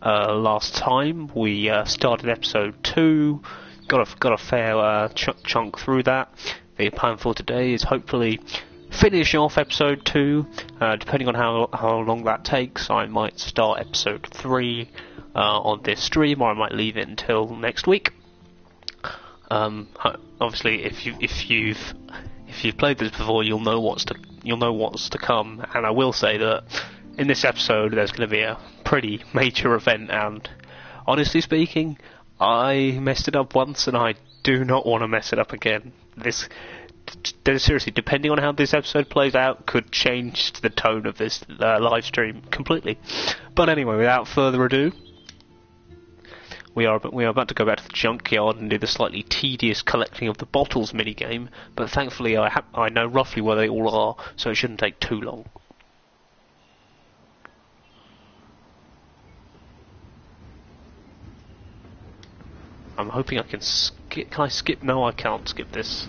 last time. We started episode 2, got a fair chunk through that. The plan for today is hopefully finish off episode 2. Depending on how long that takes, I might start episode 3 on this stream, or I might leave it until next week. Obviously, if you've played this before, you'll know what's to come. And I will say that in this episode, there's going to be a pretty major event. And honestly speaking, I messed it up once, and I do not want to mess it up again. Seriously, depending on how this episode plays out, could change the tone of this live stream completely. But anyway, without further ado, we are about to go back to the junkyard and do the slightly tedious collecting of the bottles minigame, but thankfully I know roughly where they all are, so it shouldn't take too long. I'm hoping I can skip. Can I skip? No, I can't skip this.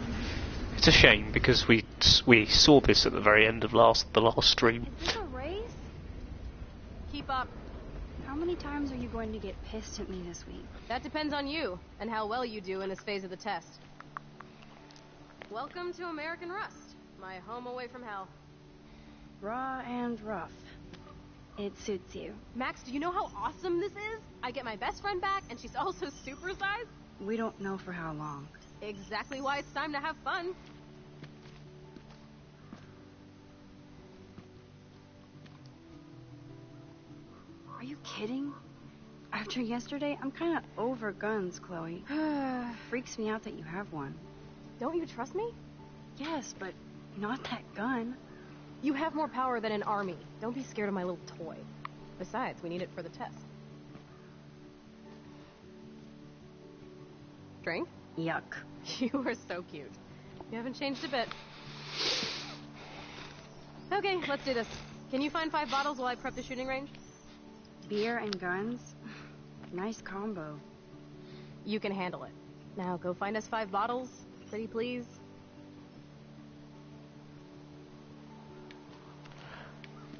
It's a shame because we saw this at the very end of the last stream. Is this a race? Keep up. How many times are you going to get pissed at me this week? That depends on you, and how well you do in this phase of the test. Welcome to American Rust, my home away from hell. Raw and rough. It suits you. Max, do you know how awesome this is? I get my best friend back, and she's also supersized. We don't know for how long. Exactly why it's time to have fun. Are you kidding? After yesterday, I'm kind of over guns, Chloe. Freaks me out that you have one. Don't you trust me? Yes, but not that gun. You have more power than an army. Don't be scared of my little toy. Besides, we need it for the test. Drink? Yuck. You are so cute. You haven't changed a bit. Okay, let's do this. Can you find 5 bottles while I prep the shooting range? Beer and guns? Nice combo. You can handle it. Now go find us 5 bottles, pretty please.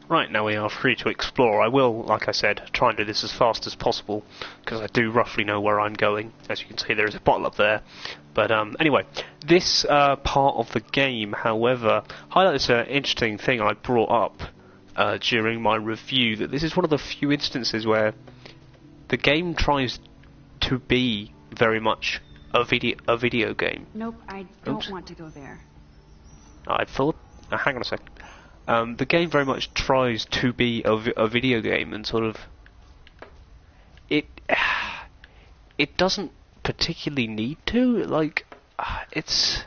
Right, now we are free to explore. I will, like I said, try and do this as fast as possible, because I do roughly know where I'm going. As you can see, there is a bottle up there. But anyway, this part of the game, however, highlights an interesting thing I brought up during my review, that this is one of the few instances where the game tries to be very much a video game. Nope, I don't want to go there. I thought... hang on a second. The game very much tries to be a video game, and sort of it doesn't particularly need to. Like, it's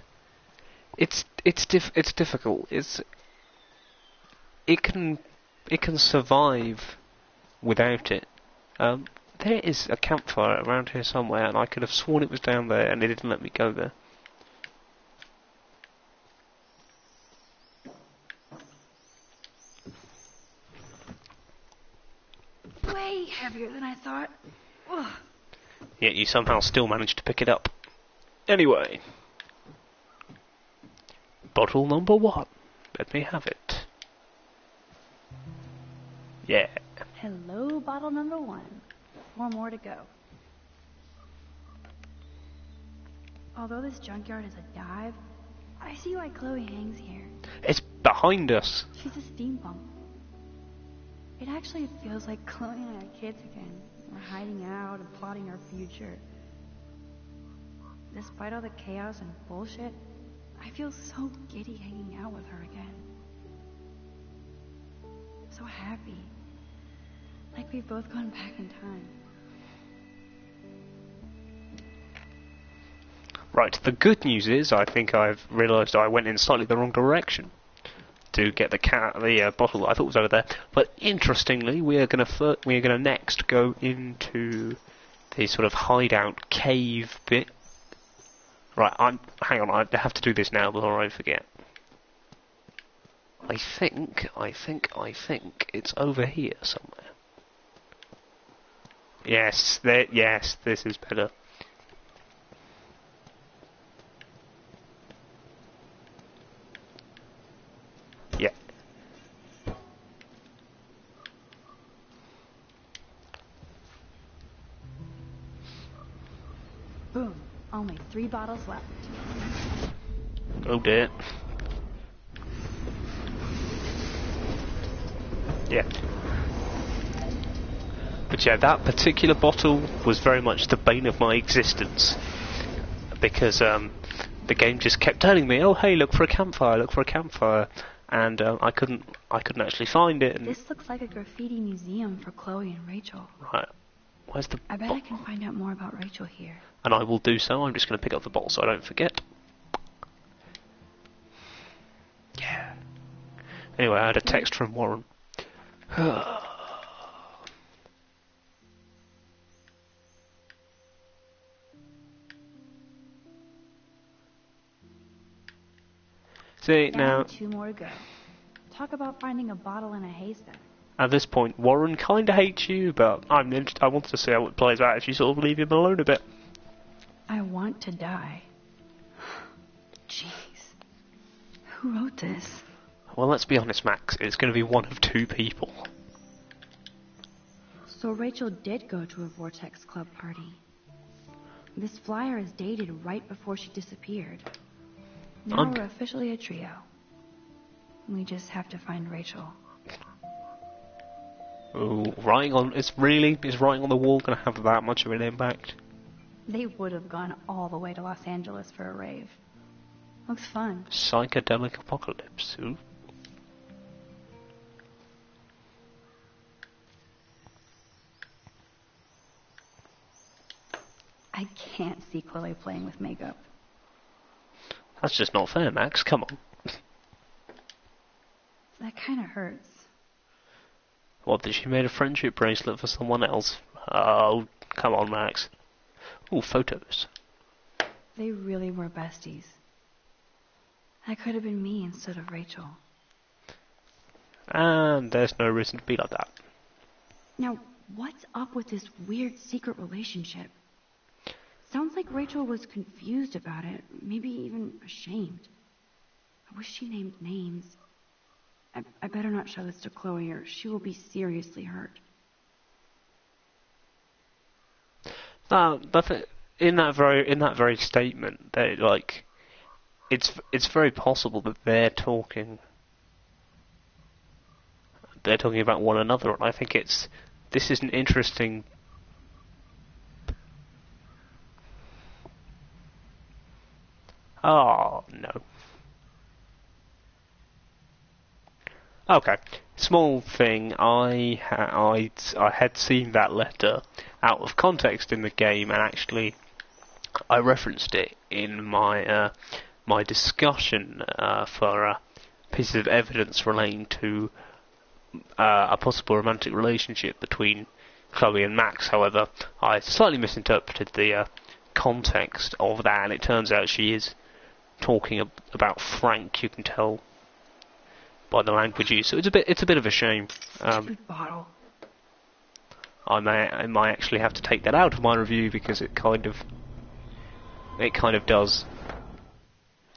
difficult. It can survive without it. There is a campfire around here somewhere, and I could have sworn it was down there, and it didn't let me go there. Way heavier than I thought. Ugh. Yet you somehow still managed to pick it up. Anyway. Bottle number 1. Let me have it. Yeah. Hello, bottle number 1. 4 more to go. Although this junkyard is a dive, I see why Chloe hangs here. It's behind us. She's a steampunk. It actually feels like Chloe and I are kids again. We're hiding out and plotting our future. Despite all the chaos and bullshit, I feel so giddy hanging out with her again. So happy. Like we've both gone back in time. Right, the good news is I think I've realised I went in slightly the wrong direction to get the bottle that I thought was over there. But interestingly, we are gonna next go into the sort of hideout cave bit. Right, hang on, I have to do this now before I forget. I think it's over here somewhere. Yes, this is better. Yeah. Boom. Only 3 bottles left. Oh dear. Yeah. But yeah, that particular bottle was very much the bane of my existence. Because the game just kept telling me, oh hey, look for a campfire, look for a campfire. And I couldn't actually find it. And This looks like a graffiti museum for Chloe and Rachel. right. Where's the I bet I can find out more about Rachel here. And I will do so. I'm just going to pick up the bottle so I don't forget. Yeah. Anyway, I had a text from Warren. See, now, 2 more to go. Talk about finding a bottle in a haystack. at this point, Warren kind of hates you, but I want to see how it plays out if you sort of leave him alone a bit. I want to die. Jeez. Who wrote this? Well, let's be honest, Max. It's going to be one of 2 people. So Rachel did go to a Vortex Club party. This flyer is dated right before she disappeared. Now we're officially a trio. We just have to find Rachel. Ooh, is writing on the wall going to have that much of an impact? They would have gone all the way to Los Angeles for a rave. Looks fun. Psychedelic apocalypse. Ooh. I can't see Chloe playing with makeup. That's just not fair, Max. Come on. That kind of hurts. What, that she made a friendship bracelet for someone else? Oh, come on, Max. Ooh, photos. They really were besties. That could have been me instead of Rachel. And there's no reason to be like that. Now, what's up with this weird secret relationship? Sounds like Rachel was confused about it, maybe even ashamed. I wish she named names. I better not show this to Chloe or she will be seriously hurt. In that very statement, it's very possible that they're talking about one another, and I think this is an interesting. Oh no. Okay, small thing. I had seen that letter out of context in the game, and actually, I referenced it in my my discussion for pieces of evidence relating to a possible romantic relationship between Chloe and Max. However, I slightly misinterpreted the context of that, and it turns out she is talking about Frank. You can tell by the language used, so it's a bit of a shame. Stupid bottle. I might actually have to take that out of my review because it kind of does.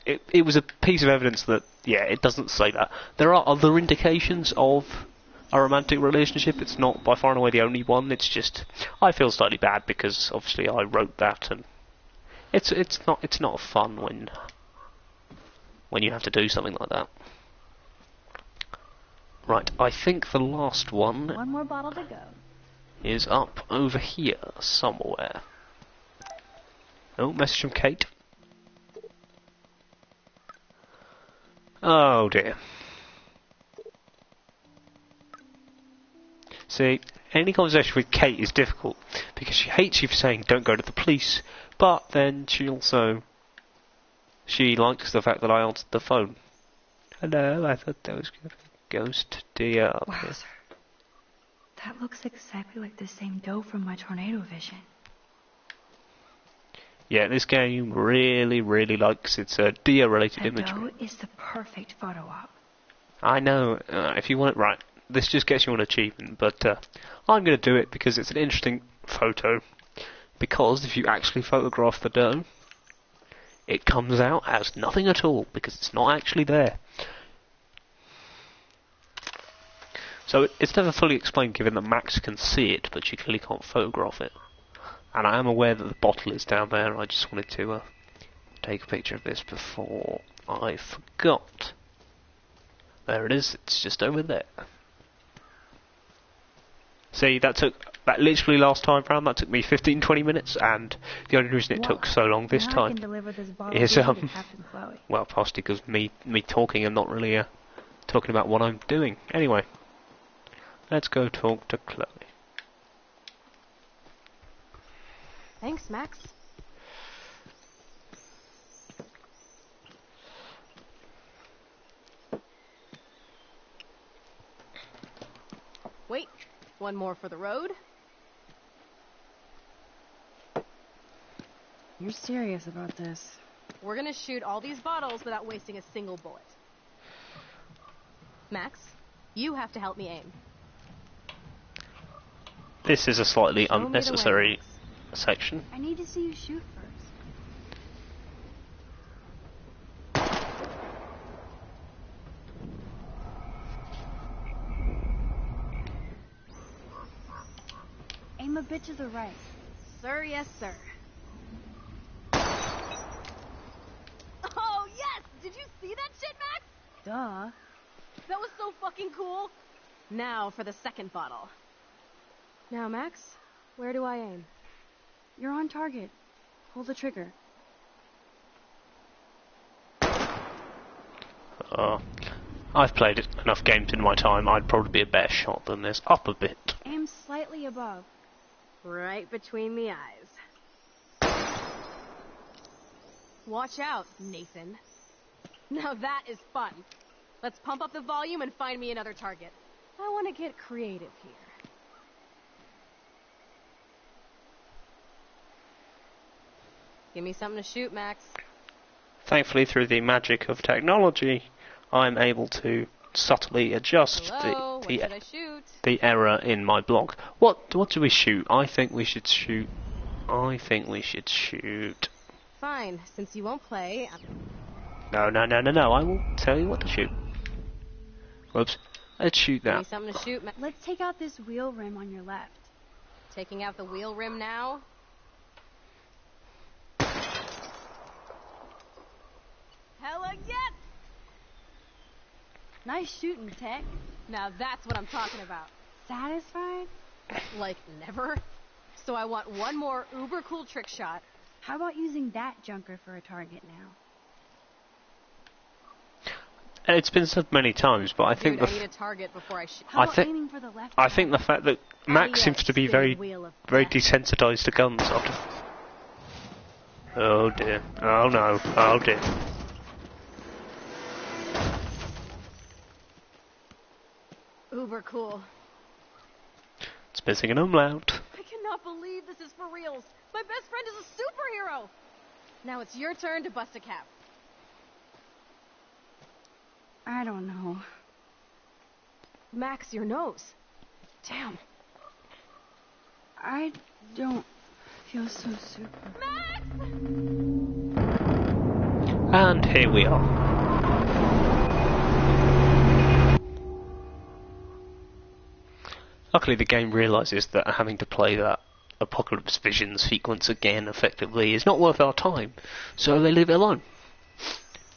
It was a piece of evidence that it doesn't say that. There are other indications of a romantic relationship. It's not by far and away the only one. It's just I feel slightly bad because obviously I wrote that, and it's not fun when you have to do something like that. Right, I think the last one. One more bottle to go. Is up over here somewhere. Oh, message from Kate. Oh dear. See, any conversation with Kate is difficult because she hates you for saying don't go to the police, but then she likes the fact that I answered the phone. Hello, I thought that was good. Ghost dear. Wow, sir. That looks exactly like the same doe from my tornado vision. Yeah, this game really, really likes its deer-related That imagery. doe is the perfect photo op. I know, if you want it right, this just gets you an achievement, but I'm going to do it because it's an interesting photo. Because if you actually photograph the doe, it comes out as nothing at all, because it's not actually there. So it's never fully explained given that Max can see it, but she clearly can't photograph it. And I am aware that the bottle is down there. I just wanted to take a picture of this before I forgot. There it is. It's just over there. See, that literally last time round, that took me 15-20 minutes, and the only reason it took so long this time is, well, possibly because me talking and not really talking about what I'm doing. Anyway, let's go talk to Chloe. Thanks, Max. Wait, one more for the road. You're serious about this? We're gonna shoot all these bottles without wasting a single bullet. Max, you have to help me aim. This is a slightly Show me the way, unnecessary Max. section. I need to see you shoot first. Aim a bit to the right. Sir, yes, sir. Oh, yes! Did you see that shit, Max? Duh. That was so fucking cool. Now for the second bottle. Now, Max, where do I aim? You're on target. Pull the trigger. I've played enough games in my time. I'd probably be a better shot than this. Up a bit. Aim slightly above. Right between the eyes. Watch out, Nathan. Now that is fun. Let's pump up the volume and find me another target. I want to get creative here. Give me something to shoot, Max. Thankfully, through the magic of technology, I'm able to subtly adjust Hello, what should I shoot? the error in my blog. What do we shoot? I think we should shoot. Fine, since you won't play. No. I will tell you what to shoot. Whoops. Let's shoot Give me that. something to shoot, Max. Let's take out this wheel rim on your left. Taking out the wheel rim now. Hella yes! Nice shooting, Tech. Now that's what I'm talking about. Satisfied? Like, never. So I want one more uber cool trick shot. How about using that junker for a target now? It's been said many times, but I think Dude, I need a target before I shoot. How about aiming for the left? I think the fact that Max seems to be very desensitized to guns after. Oh dear. Oh no. Oh dear. Uber cool. It's missing an umlaut. I cannot believe this is for reals. My best friend is a superhero. Now it's your turn to bust a cap. I don't know. Max, your nose. Damn. I don't feel so super. Max! And here we are. Luckily the game realises that having to play that Apocalypse Vision sequence again effectively is not worth our time, so they leave it alone.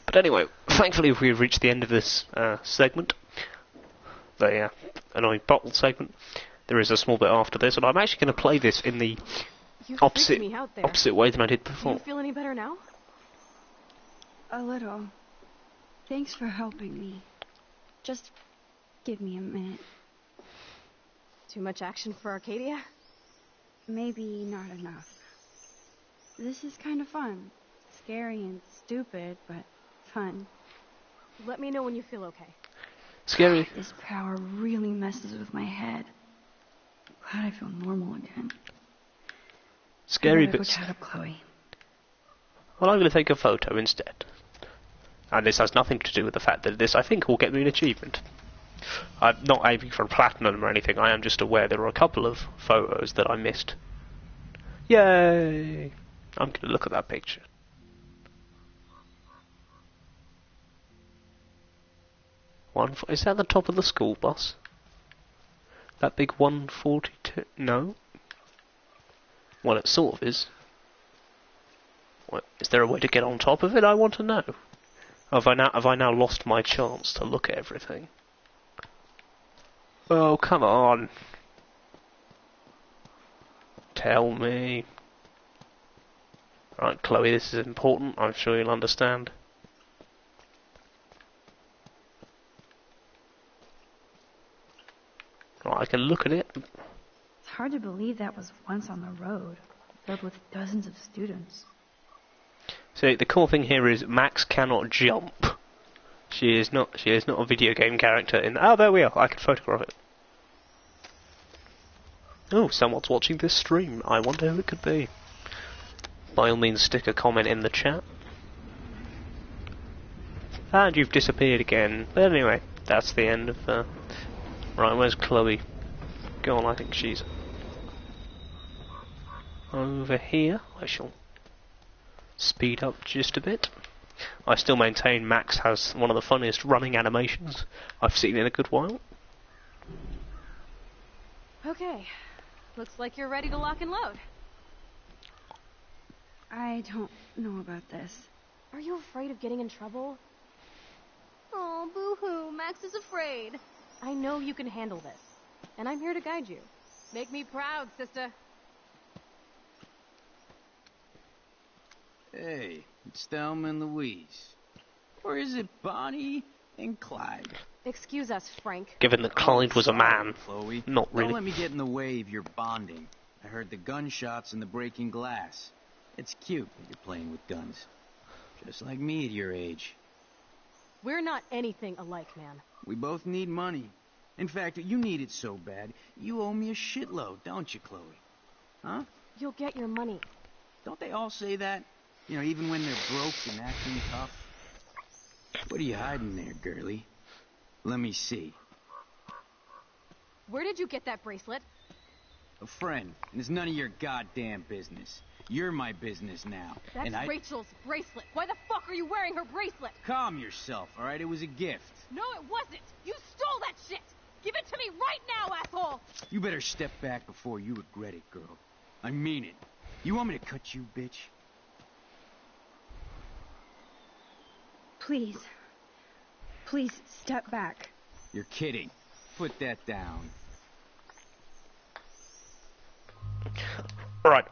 But anyway, thankfully we've reached the end of this segment, the annoying bottle segment. There is a small bit after this, and I'm actually going to play this in the opposite way than I did before. Do you feel any better now? A little. Thanks for helping me. Just give me a minute. Too much action for Arcadia? Maybe not enough. This is kind of fun. Scary and stupid, but fun. Let me know when you feel okay. Scary. This power really messes with my head. Glad I feel normal again. Scary but bits. chat up Chloe. Well, I'm going to take a photo instead. And this has nothing to do with the fact that this, I think, will get me an achievement. I'm not aiming for a platinum or anything, I am just aware there are a couple of photos that I missed. Yay! I'm going to look at that picture. Is that the top of the school bus? That big 142? No. Well, it sort of is. What, is there a way to get on top of it? I want to know. Have I now lost my chance to look at everything? Oh, come on. Tell me. Right, Chloe, this is important. I'm sure you'll understand. Right, I can look at it. It's hard to believe that was once on the road, filled with dozens of students. See, the cool thing here is Max cannot jump. She is not a video game character in... Oh, there we are. I can photograph it. Oh, someone's watching this stream. I wonder who it could be. By all means, stick a comment in the chat. And you've disappeared again. But anyway, that's the end of... Right, where's Chloe? Go on, I think she's... over here. I shall speed up just a bit. I still maintain Max has one of the funniest running animations I've seen in a good while. Okay. Looks like you're ready to lock and load. I don't know about this. Are you afraid of getting in trouble? Oh, boo-hoo. Max is afraid. I know you can handle this. And I'm here to guide you. Make me proud, sister. Hey, it's Thelma and Louise. Or is it Bonnie and Clyde? Excuse us, Frank. Given that Clyde was a man. Chloe. Not really. Don't let me get in the way of your bonding. I heard the gunshots and the breaking glass. It's cute that you're playing with guns. Just like me at your age. We're not anything alike, man. We both need money. In fact, you need it so bad, you owe me a shitload, don't you, Chloe? Huh? You'll get your money. Don't they all say that? You know, even when they're broke and acting tough? What are you hiding there, girlie? Let me see. Where did you get that bracelet? A friend, and it's none of your goddamn business. You're my business now. That's and Rachel's bracelet. Why the fuck are you wearing her bracelet? Calm yourself, alright? It was a gift. No, it wasn't. You stole that shit. Give it to me right now, asshole. You better step back before you regret it, girl. I mean it. You want me to cut you, bitch? Please. Please, step back. You're kidding. Put that down. Right.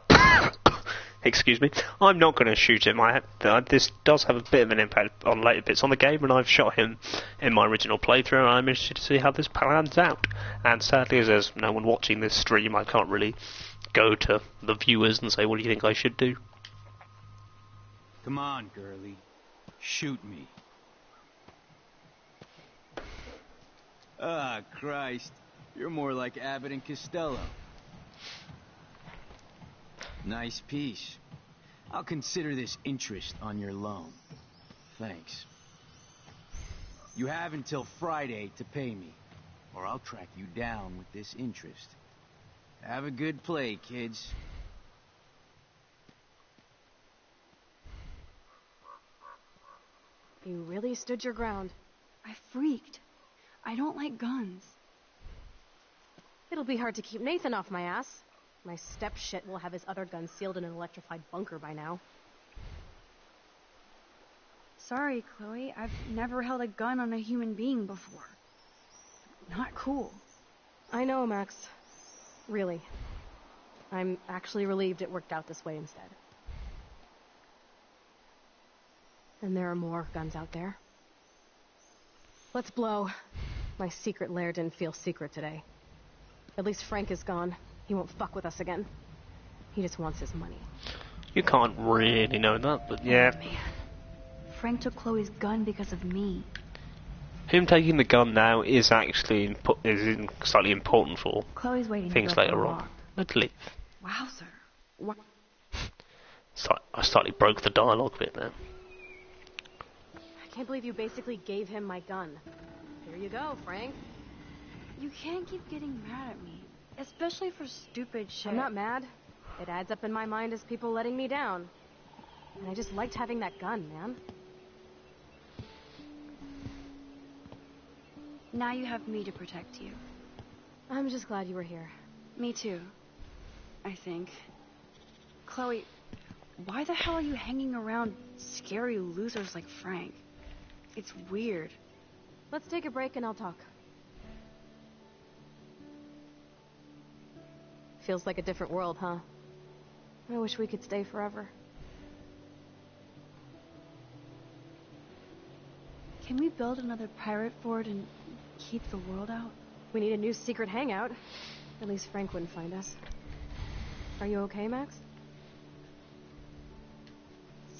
Excuse me. I'm not going to shoot him. This does have a bit of an impact on later bits on the game, and I've shot him in my original playthrough, and I'm interested to see how this pans out. And sadly, as there's no one watching this stream, I can't really go to the viewers and say, what do you think I should do? Come on, girlie. Shoot me. Ah, Christ. You're more like Abbott and Costello. Nice piece. I'll consider this interest on your loan. Thanks. You have until Friday to pay me, or I'll track you down with this interest. Have a good play, kids. You really stood your ground. I freaked. I don't like guns. It'll be hard to keep Nathan off my ass. My step-shit will have his other gun sealed in an electrified bunker by now. Sorry, Chloe. I've never held a gun on a human being before. Not cool. I know, Max. Really. I'm actually relieved it worked out this way instead. And there are more guns out there. Let's blow. My secret lair didn't feel secret today. At least Frank is gone. He won't fuck with us again. He just wants his money. You can't really know that, but yeah. Oh, man. Frank took Chloe's gun because of me. Him taking the gun now is actually slightly important for Chloe's waiting things to go for later a on. walk. Let's leave. Wow, sir. What? I slightly broke the dialogue a bit there. I can't believe you basically gave him my gun. Here you go, Frank. You can't keep getting mad at me. Especially for stupid shit. I'm not mad. It adds up in my mind as people letting me down. And I just liked having that gun, man. Now you have me to protect you. I'm just glad you were here. Me too. I think. Chloe, why the hell are you hanging around scary losers like Frank? It's weird. Let's take a break and I'll talk. Feels like a different world, huh? I wish we could stay forever. Can we build another pirate fort and keep the world out? We need a new secret hangout. At least Frank wouldn't find us. Are you okay, Max?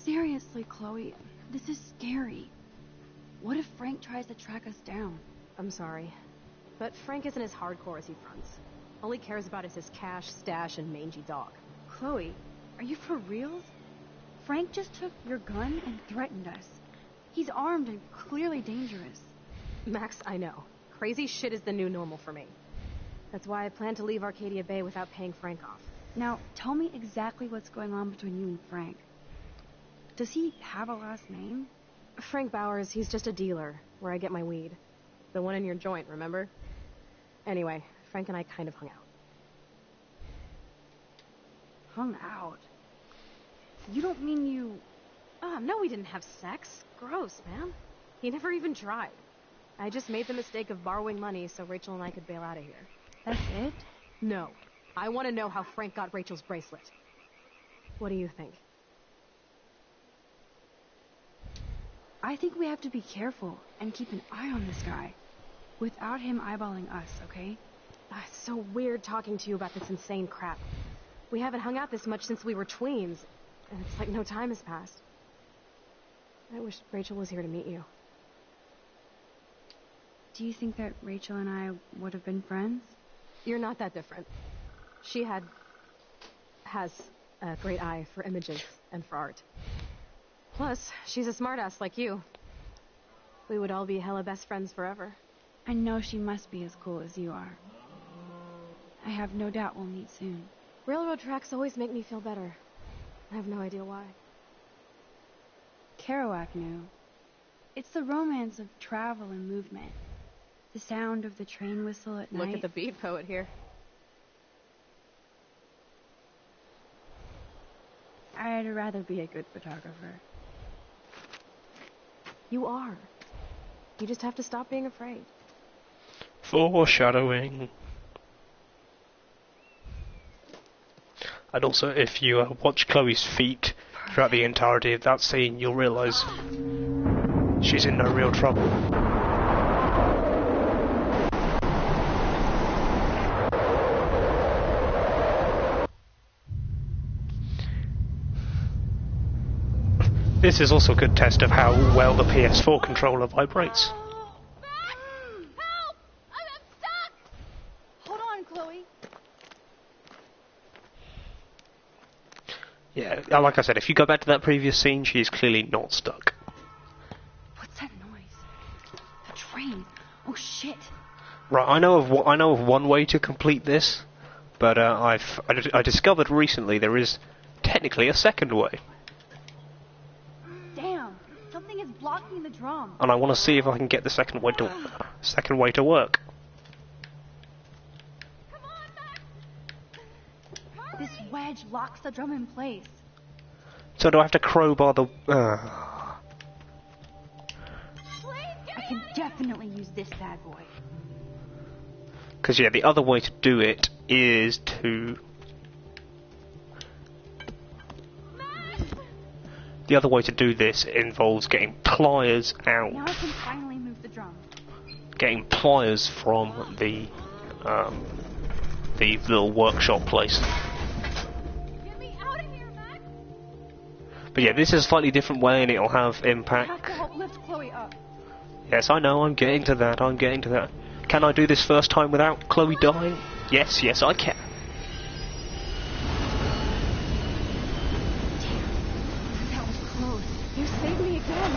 Seriously, Chloe, this is scary. What if Frank tries to track us down? I'm sorry, but Frank isn't as hardcore as he fronts. All he cares about is his cash, stash, and mangy dog. Chloe, are you for reals? Frank just took your gun and threatened us. He's armed and clearly dangerous. Max, I know. Crazy shit is the new normal for me. That's why I plan to leave Arcadia Bay without paying Frank off. Now, tell me exactly what's going on between you and Frank. Does he have a last name? Frank Bowers, he's just a dealer, where I get my weed. The one in your joint, remember? Anyway, Frank and I kind of hung out. Hung out? You don't mean you... No, we didn't have sex. Gross, man. He never even tried. I just made the mistake of borrowing money so Rachel and I could bail out of here. That's it? No. I want to know how Frank got Rachel's bracelet. What do you think? I think we have to be careful and keep an eye on this guy. Without him eyeballing us, okay? It's so weird talking to you about this insane crap. We haven't hung out this much since we were tweens, and it's like no time has passed. I wish Rachel was here to meet you. Do you think that Rachel and I would have been friends? You're not that different. She has a great eye for images and for art. Plus, she's a smartass like you. We would all be hella best friends forever. I know she must be as cool as you are. I have no doubt we'll meet soon. Railroad tracks always make me feel better. I have no idea why. Kerouac knew. It's the romance of travel and movement. The sound of the train whistle at night. Look at the beat poet here. I'd rather be a good photographer. You are. You just have to stop being afraid. Foreshadowing. And also, if you watch Chloe's feet throughout the entirety of that scene, you'll realise she's in no real trouble. This is also a good test of how well the PS4 controller vibrates. Help! I'm stuck! Hold on, Chloe. Yeah, like I said, if you go back to that previous scene, she's clearly not stuck. What's that noise? The train. Oh shit. Right, I know of one way to complete this, but I discovered recently there is technically a second way. Damn, something is blocking the drum. And I want to see if I can get the second way to work. Come on, Max. This wedge locks the drum in place. So do I have to crowbar the... I can definitely use this bad boy. Because, yeah, the other way to do it is to... The other way to do this involves getting pliers out. Now I can finally move the drum. Getting pliers from the little workshop place. Get me out of here, Max! But yeah, this is a slightly different way and it'll have I impact. have to help lift Chloe up. Yes, I know, I'm getting to that. Can I do this first time without Chloe dying? Yes, I can. That was close. You saved me again.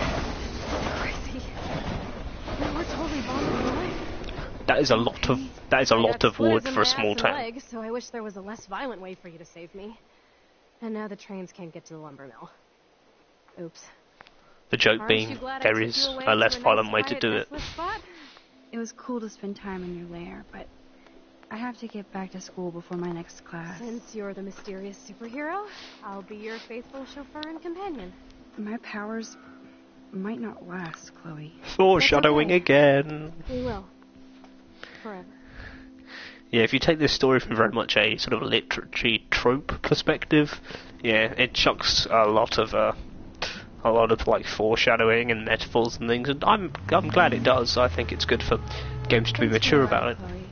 Crazy. We were totally bombed alive. That is a lot of wood for a small town. Leg, so I wish there was a less violent way for you to save me. And now the trains can't get to the lumber mill. Oops. The joke Aren't you being, glad I there took is you away a to less nice violent way to quiet do it. desolate spot? It was cool to spend time in your lair, but I have to get back to school before my next class. Since you're the mysterious superhero, I'll be your faithful chauffeur and companion. My powers might not last, Chloe. Foreshadowing okay. again. We will. Forever. Yeah, if you take this story from very much a sort of literary trope perspective, yeah, it chucks a lot of like foreshadowing and metaphors and things, and I'm glad it does. I think it's good for games to be Thanks mature for the ride, about it. Chloe.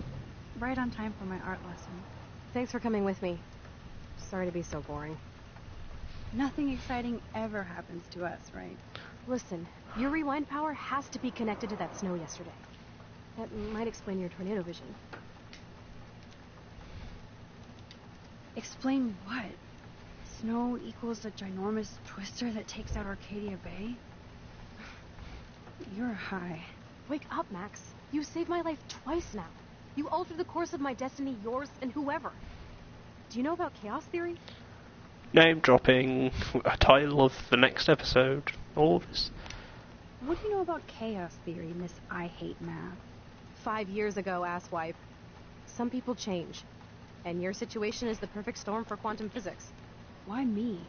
Right on time for my art lesson. Thanks for coming with me. Sorry to be so boring. Nothing exciting ever happens to us, right? Listen, your rewind power has to be connected to that snow yesterday. That might explain your tornado vision. Explain what? Snow equals a ginormous twister that takes out Arcadia Bay? You're high. Wake up, Max. You saved my life twice now. You altered the course of my destiny, yours, and whoever. Do you know about chaos theory? Name dropping, a title of the next episode, all this. What do you know about chaos theory, Miss I Hate Math? 5 years ago, asswipe. Some people change. And your situation is the perfect storm for quantum physics. Why me?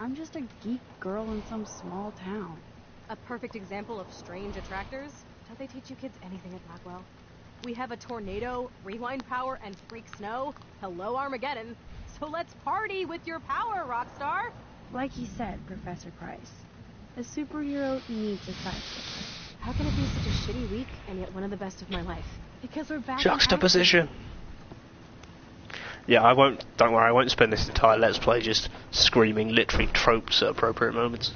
I'm just a geek girl in some small town. A perfect example of strange attractors? Don't they teach you kids anything at Blackwell? We have a tornado, rewind power, and freak snow. Hello, Armageddon. So let's party with your power, Rockstar! Like he said, Professor Price, a superhero needs a sidekick. How can it be such a shitty week and yet one of the best of my life? Because we're back in Juxtaposition. Yeah, don't worry, I won't spend this entire Let's Play just screaming literary tropes at appropriate moments.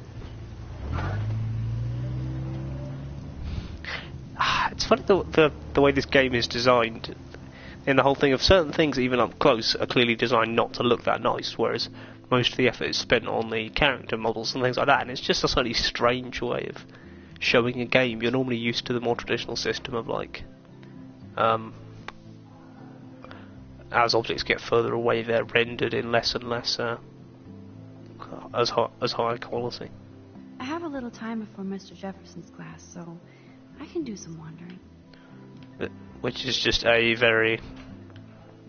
It's funny the way this game is designed, in the whole thing of certain things, even up close, are clearly designed not to look that nice, whereas most of the effort is spent on the character models and things like that, and it's just a slightly strange way of showing a game. You're normally used to the more traditional system of, like, as objects get further away, they're rendered in less and less as high quality. I have a little time before Mr. Jefferson's class, so I can do some wandering. Which is just a very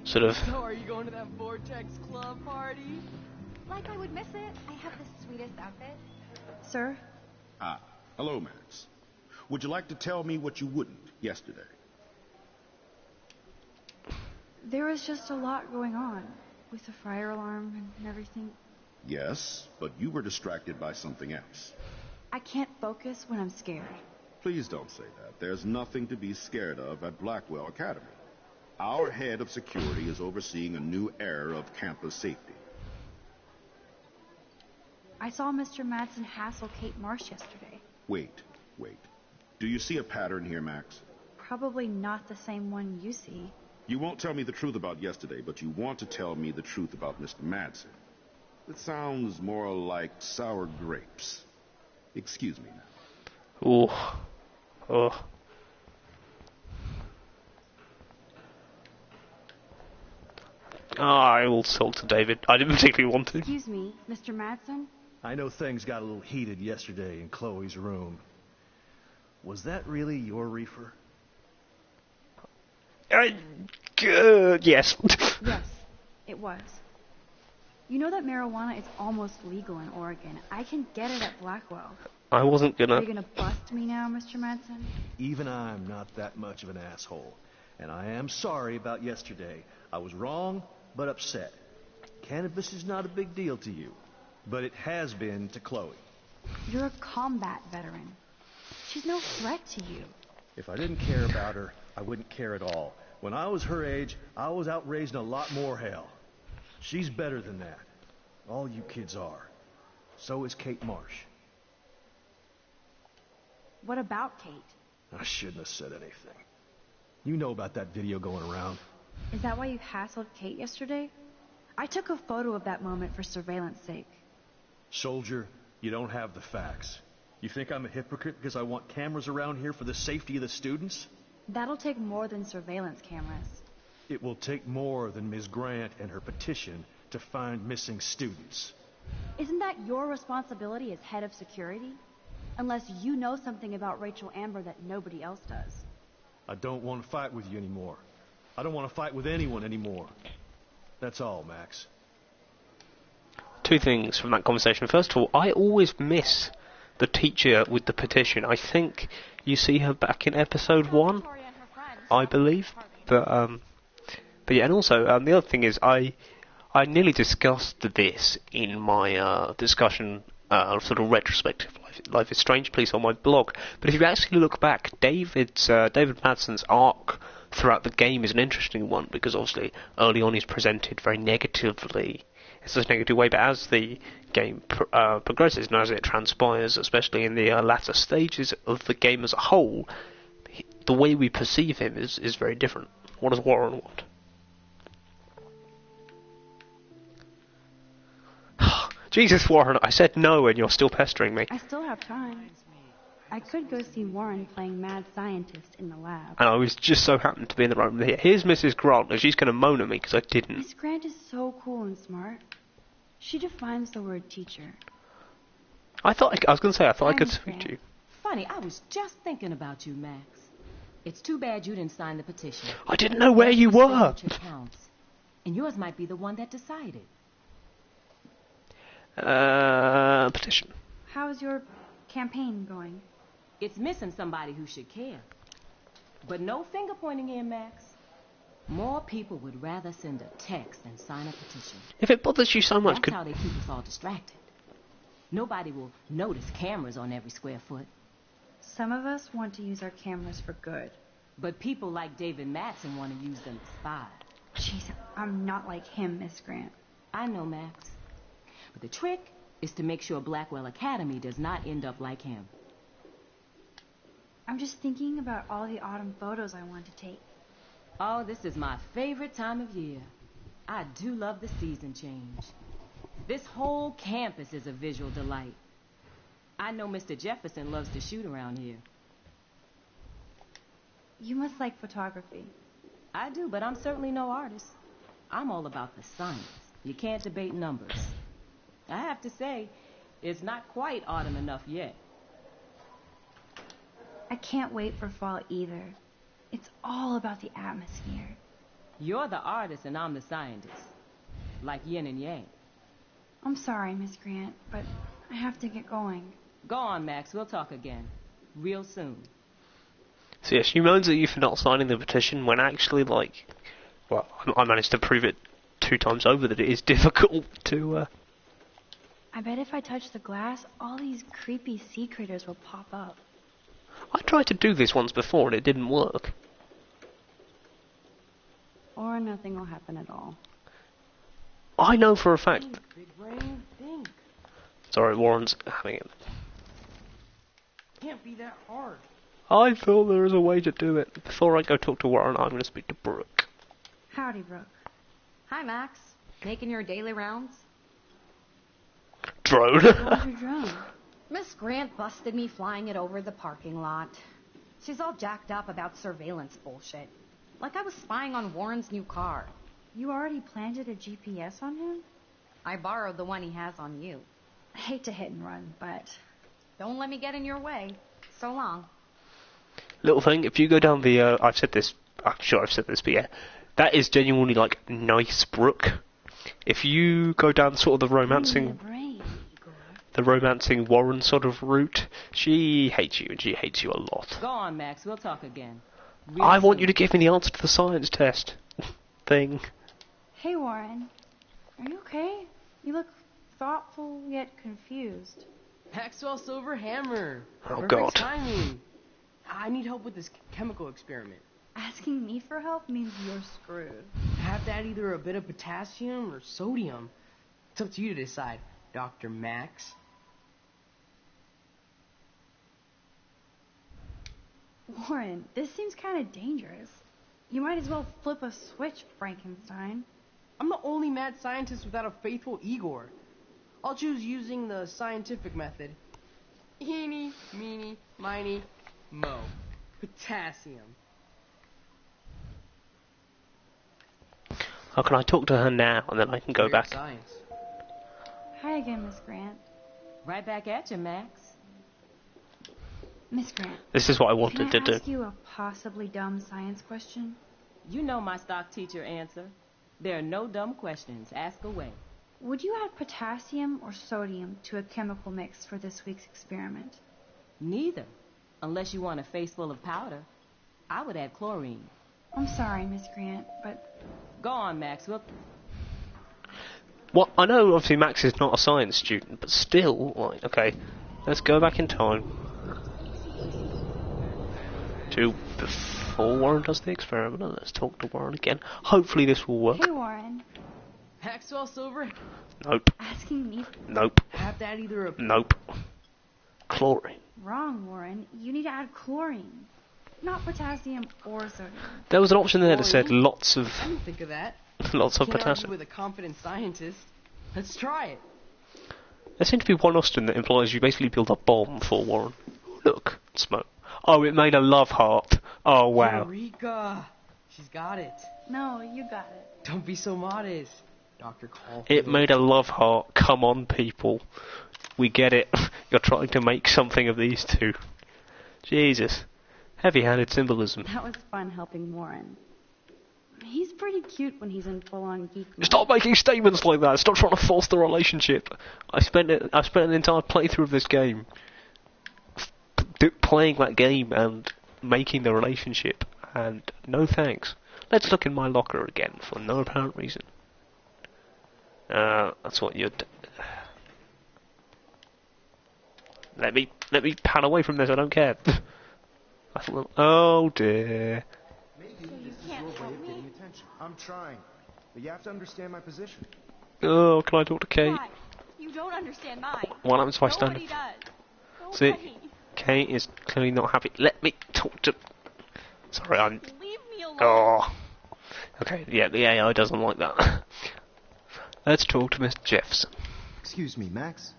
sort of... So are you going to that Vortex Club party? Like I would miss it. I have the sweetest outfit. Sir? Ah, hello, Max. Would you like to tell me what you wouldn't yesterday? There was just a lot going on, with the fire alarm and everything. Yes, but you were distracted by something else. I can't focus when I'm scared. Please don't say that. There's nothing to be scared of at Blackwell Academy. Our head of security is overseeing a new era of campus safety. I saw Mr. Madsen hassle Kate Marsh yesterday. Wait. Do you see a pattern here, Max? Probably not the same one you see. You won't tell me the truth about yesterday, but you want to tell me the truth about Mr. Madsen. It sounds more like sour grapes. Excuse me now. Ooh. Oh. I will talk to David. I didn't particularly want to. Excuse me, Mr. Madsen? I know things got a little heated yesterday in Chloe's room. Was that really your reefer? Yes. Yes, it was. You know that marijuana is almost legal in Oregon. I can get it at Blackwell. I wasn't Are gonna... you gonna bust me now, Mr. Madsen? Even I'm not that much of an asshole. And I am sorry about yesterday. I was wrong, but upset. Cannabis is not a big deal to you, but it has been to Chloe. You're a combat veteran. She's no threat to you. If I didn't care about her, I wouldn't care at all. When I was her age, I was out raising a lot more hell. She's better than that. All you kids are. So is Kate Marsh. What about Kate? I shouldn't have said anything. You know about that video going around. Is that why you hassled Kate yesterday? I took a photo of that moment for surveillance sake. Soldier, you don't have the facts. You think I'm a hypocrite because I want cameras around here for the safety of the students? That'll take more than surveillance cameras. It will take more than Ms. Grant and her petition to find missing students. Isn't that your responsibility as head of security? Unless you know something about Rachel Amber that nobody else does. I don't want to fight with you anymore. I don't want to fight with anyone anymore. That's all, Max. Two things from that conversation. First of all, I always miss the teacher with the petition. I think you see her back in episode 1, I believe. But yeah, and also the other thing is I nearly discussed this in my discussion sort of retrospective Life is Strange piece on my blog. But if you actually look back, David Madsen's arc throughout the game is an interesting one, because obviously early on he's presented very negatively. It's such a negative way, but as the game progresses and as it transpires, especially in the latter stages of the game as a whole, the way we perceive him is very different. What does Warren want? Jesus, Warren, I said no and you're still pestering me. I still have time. I could go see Warren playing mad scientist in the lab. And I was just so happened to be in the room here. Here's Mrs. Grant, and she's going to moan at me because I didn't. Miss Grant is so cool and smart. She defines the word teacher. I was going to say, I thought I could Miss speak Grant. to you. Funny, I was just thinking about you, Max. It's too bad you didn't sign the petition. I didn't know where you Every were. signature counts. And yours might be the one that decided. Petition. How's your campaign going? It's missing somebody who should care. But no finger pointing here, Max. More people would rather send a text than sign a petition. If it bothers you so much, That's how they keep us all distracted. Nobody will notice cameras on every square foot. Some of us want to use our cameras for good. But people like David Madsen want to use them to spy. Jeez, I'm not like him, Miss Grant. I know, Max. But the trick is to make sure Blackwell Academy does not end up like him. I'm just thinking about all the autumn photos I want to take. Oh, this is my favorite time of year. I do love the season change. This whole campus is a visual delight. I know Mr. Jefferson loves to shoot around here. You must like photography. I do, but I'm certainly no artist. I'm all about the science. You can't debate numbers. I have to say, it's not quite autumn enough yet. I can't wait for fall either. It's all about the atmosphere. You're the artist and I'm the scientist. Like yin and yang. I'm sorry, Miss Grant, but I have to get going. Go on, Max. We'll talk again. Real soon. So yeah, she moans at you for not signing the petition when actually, like, well, I managed to prove it 2 times over that it is difficult to, I bet if I touch the glass, all these creepy sea critters will pop up. I tried to do this once before and it didn't work. Or nothing will happen at all. I know for a fact... Big brain, think. Sorry, Warren's having it. Can't be that hard. I feel there is a way to do it. Before I go talk to Warren, I'm going to speak to Brooke. Howdy, Brooke. Hi, Max. Making your daily rounds? Drone. How's your drone? Miss Grant busted me flying it over the parking lot. She's all jacked up about surveillance bullshit. Like I was spying on Warren's new car. You already planted a GPS on him? I borrowed the one he has on you. I hate to hit and run, but... Don't let me get in your way. So long. Little thing, if you go down the, I've said this, I'm sure I've said this, but yeah, that is genuinely, like, nice Brooke. If you go down sort of the romancing Warren sort of route, she hates you, and she hates you a lot. Go on, Max. We'll talk again. I want you to give me the answer to the science test thing. Hey, Warren. Are you okay? You look thoughtful yet confused. Maxwell Silver Hammer. Oh, Perfect God. timing. I need help with this chemical experiment. Asking me for help means you're screwed. I have to add either a bit of potassium or sodium. It's up to you to decide, Dr. Max. Warren, this seems kind of dangerous. You might as well flip a switch, Frankenstein. I'm the only mad scientist without a faithful Igor. I'll choose using the scientific method. Eeny, meeny, miny, mo. Potassium. How can I talk to her now, and then I can go Weird back? Science. Hi again, Miss Grant. Right back at you, Max. Miss Grant, This is what I can wanted I to do. ask you a possibly dumb science question? You know my stock teacher answer. There are no dumb questions. Ask away. Would you add potassium or sodium to a chemical mix for this week's experiment? Neither. Unless you want a face full of powder. I would add chlorine. I'm sorry, Miss Grant, but... Go on, Maxwell. Well, I know obviously Max is not a science student, but still, like, okay, let's go back in time to before Warren does the experiment, and let's talk to Warren again. Hopefully this will work. Hey, Warren. Maxwell Silver? Nope. Asking me? Nope. Have to add either a... Nope. Chlorine. Wrong, Warren. You need to add chlorine. Not potassium or sodium. There was an option there that said lots of... I didn't think of that. Lots of Can't argue potassium. with a confident scientist. Let's try it. There seems to be one Austin that implies you basically build a bomb for Warren. Look, smoke. Oh, it made a love heart. Oh, wow. Eureka! She's got it. No, you got it. Don't be so modest. Dr. Call. It made a love heart. Come on, people. We get it. You're trying to make something of these two. Jesus. Heavy-handed symbolism. That was fun helping Warren. He's pretty cute when he's in full-on geek mode. Stop making statements like that. Stop trying to force the relationship. I spent an entire playthrough of this game playing that game and making the relationship. And no thanks. Let's look in my locker again for no apparent reason. That's what you'd... Let me pan away from this. I don't care. Oh dear. Maybe this is your way of getting attention. I'm trying, but you have to understand my position. Oh, can I talk to Kate? Why? You don't understand mine. What happens if I stand Nobody up? does. See, Nobody. Kate is clearly not happy. Let me talk to... Sorry, I'm... Leave me alone. Oh. Okay, yeah, the AI doesn't like that. Let's talk to Mr. Jefferson. Excuse me, Max?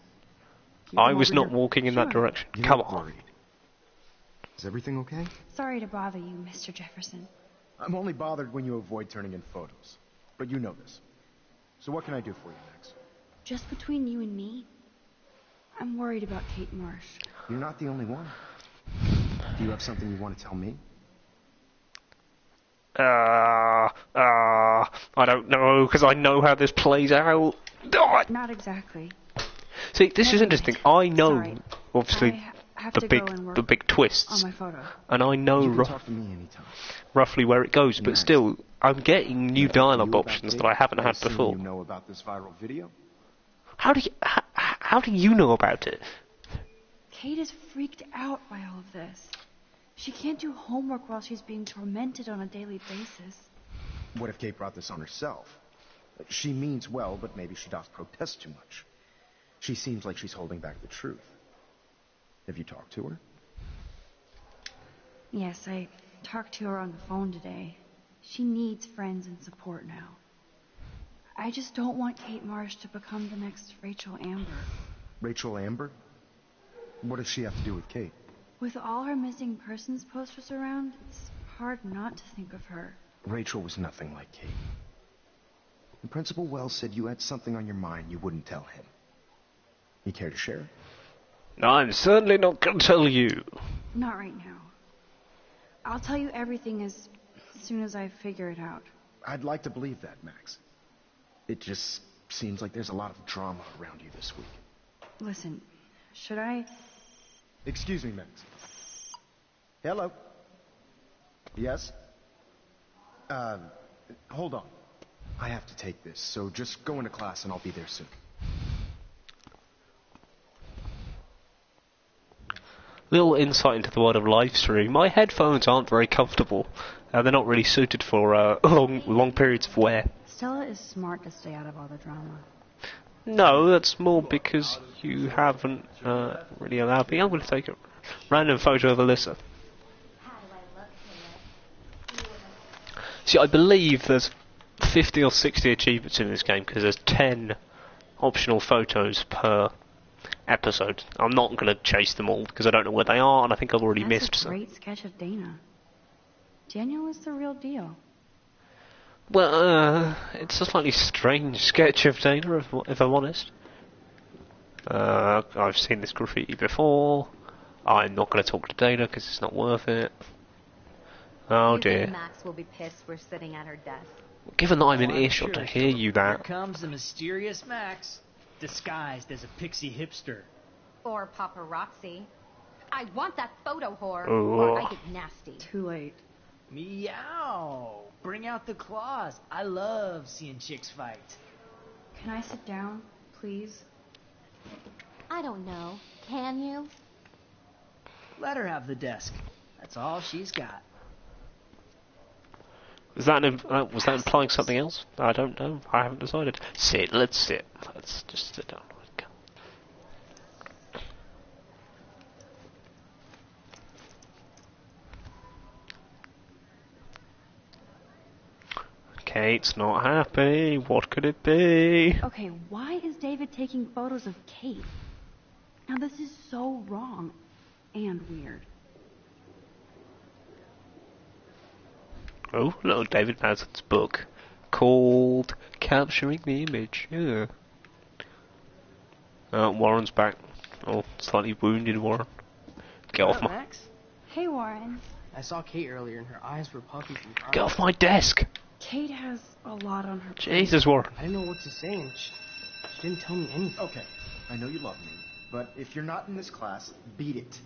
I was not walking in that direction. You Come look on. worried. Is everything okay? Sorry to bother you, Mr. Jefferson. I'm only bothered when you avoid turning in photos. But you know this. So what can I do for you, Max? Just between you and me, I'm worried about Kate Marsh. You're not the only one. Do you have something you want to tell me? I don't know, because I know how this plays out. Not exactly. See, this is interesting. I know, Sorry. obviously, I have the to big go and work the big twists, on my photo. and I know You can talk to me anytime. roughly where it goes, but Max, still, I'm getting new You dialogue about options Kate? that I haven't I had assume before. You know about this viral video? How do you know about it? Kate is freaked out by all of this. She can't do homework while she's being tormented on a daily basis. What if Kate brought this on herself? She means well, but maybe she doth protest too much. She seems like she's holding back the truth. Have you talked to her? Yes, I talked to her on the phone today. She needs friends and support now. I just don't want Kate Marsh to become the next Rachel Amber. Rachel Amber? What does she have to do with Kate? With all her missing persons posters around, it's hard not to think of her. Rachel was nothing like Kate. And Principal Wells said you had something on your mind you wouldn't tell him. You care to share? I'm certainly not going to tell you. Not right now. I'll tell you everything as soon as I figure it out. I'd like to believe that, Max. It just seems like there's a lot of drama around you this week. Listen, should I... Excuse me, Max. Hello? Yes? Hold on. I have to take this, so just go into class and I'll be there soon. Little insight into the world of live stream. My headphones aren't very comfortable. They're not really suited for long periods of wear. Stella is smart to stay out of all the drama. No, that's more because you haven't really allowed me. I'm going to take a random photo of Alyssa. See, I believe there's 50 or 60 achievements in this game because there's 10 optional photos per episode. I'm not going to chase them all because I don't know where they are and I think I've already missed That's a some. great sketch of Dana. Daniel is the real deal. Well, it's a slightly strange sketch of Dana, if I'm honest. I've seen this graffiti before. I'm not going to talk to Dana because it's not worth it. Oh You dear. think Max will be pissed we're sitting at her desk? Given that I'm in I'm earshot to hear you Here that. comes the mysterious Max, disguised as a pixie hipster. Or paparazzi. I want that photo whore, Oh. or I get nasty. Too late. Meow! Bring out the claws. I love seeing chicks fight. Can I sit down, please? I don't know. Can you? Let her have the desk. That's all she's got. Was that implying something else? I don't know. I haven't decided. Sit. Let's sit. Let's just sit down. Kate's not happy. What could it be? Okay, why is David taking photos of Kate? Now this is so wrong and weird. Oh, look, David Madsen's book called Capturing the Image. Yeah. Warren's back. Oh, slightly wounded Warren. Get off my Max? Hey, Warren. I saw Kate earlier and her eyes were puffy from crying. get off my desk. Kate has a lot on her plate. Jesus, Warren. I didn't know what to say and she didn't tell me anything. Okay, I know you love me, but if you're not in this class, beat it.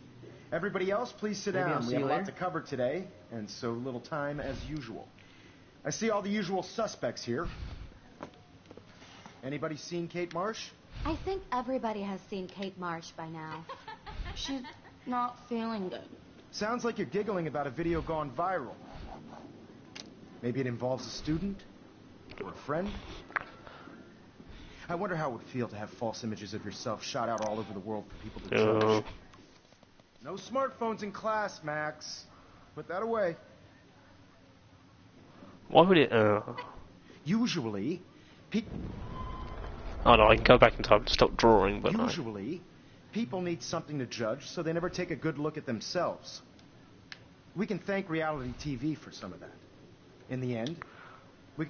Everybody else, please sit Maybe I'll down. see We have you a lot later. to cover today, and so little time as usual. I see all the usual suspects here. Anybody seen Kate Marsh? I think everybody has seen Kate Marsh by now. She's not feeling good. Sounds like you're giggling about a video gone viral. Maybe it involves a student or a friend. I wonder how it would feel to have false images of yourself shot out all over the world for people to judge. No smartphones in class, Max. Put that away. Why would it? Usually, Oh no, I can go back in time to stop drawing, but Usually, people need something to judge, so they never take a good look at themselves. We can thank reality TV for some of that. In the end, we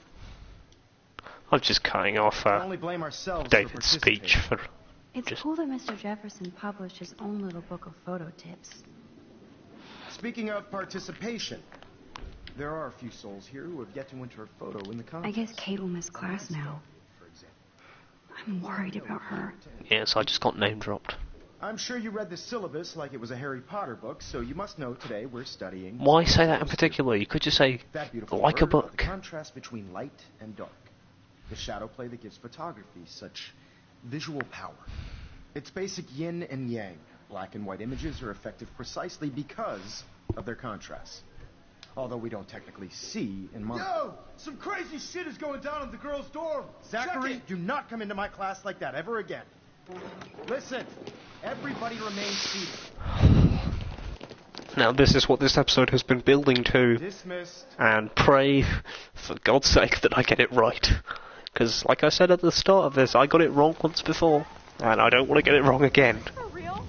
I'm just cutting off can only blame ourselves for David's speech participating. for. It's Just- cool that Mr. Jefferson published his own little book of photo tips. Speaking of participation, there are a few souls here who have yet to enter a photo in the I contest. guess Kate will miss class now. I'm worried about her. Yes, I just got name dropped. I'm sure you read the syllabus like it was a Harry Potter book, so you must know today we're studying... Why say that in particular? You could just say That beautiful like a word of the book. contrast between light and dark. The shadow play that gives photography such visual power. It's basic yin and yang. Black and white images are effective precisely because of their contrast. Although we don't technically see in monitor. Yo! Some crazy shit is going down in the girls' dorm! Zachary, Check it. do not come into my class like that ever again. Listen, everybody remain seated. Now this is what this episode has been building to, Dismissed. and pray for God's sake that I get it right. Because, like I said at the start of this, I got it wrong once before, and I don't want to get it wrong again. For real?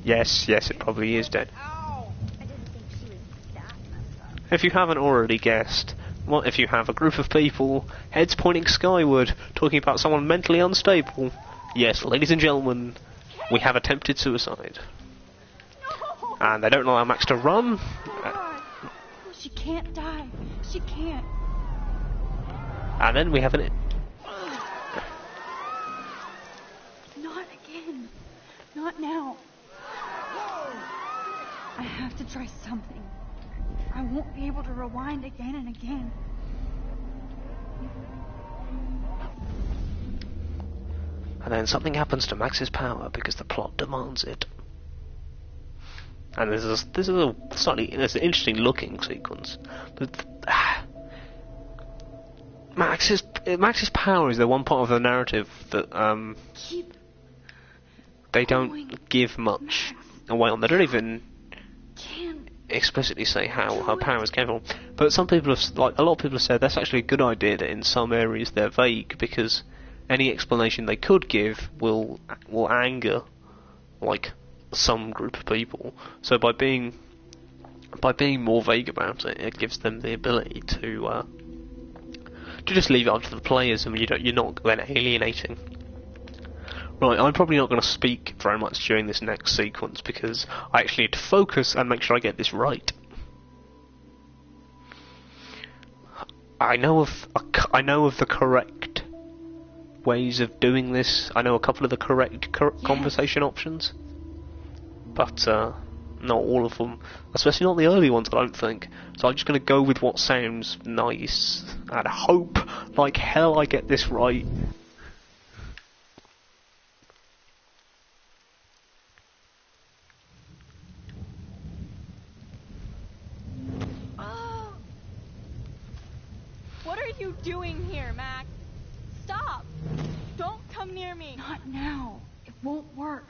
Yes, it probably is dead. Ow! I didn't think she was that messed up. If you haven't already guessed, what if you have a group of people, heads pointing skyward, talking about someone mentally unstable? Yes, ladies and gentlemen, we have attempted suicide. No! And they don't allow Max to run. God. She can't die. She can't. And then we have an... Not again. Not now. I have to try something. I won't be able to rewind again and again. And then something happens to Max's power because the plot demands it. And this is an interesting looking sequence. Max's power is the one part of the narrative that Keep they going. don't give much away on. They don't even can explicitly say how her powers came from. But some people have, like a lot of people have said, that's actually a good idea. That in some areas they're vague because any explanation they could give will anger, like, some group of people. So by being more vague about it, it gives them the ability to just leave it up to the players, and you're not then alienating. Right, I'm probably not going to speak very much during this next sequence because I actually need to focus and make sure I get this right. I know of the correct ways of doing this. I know a couple of the correct conversation options, but not all of them, especially not the early ones, I don't think. So I'm just going to go with what sounds nice and hope like hell I get this right. What are you doing here, Max? Stop! Don't come near me! Not now. It won't work.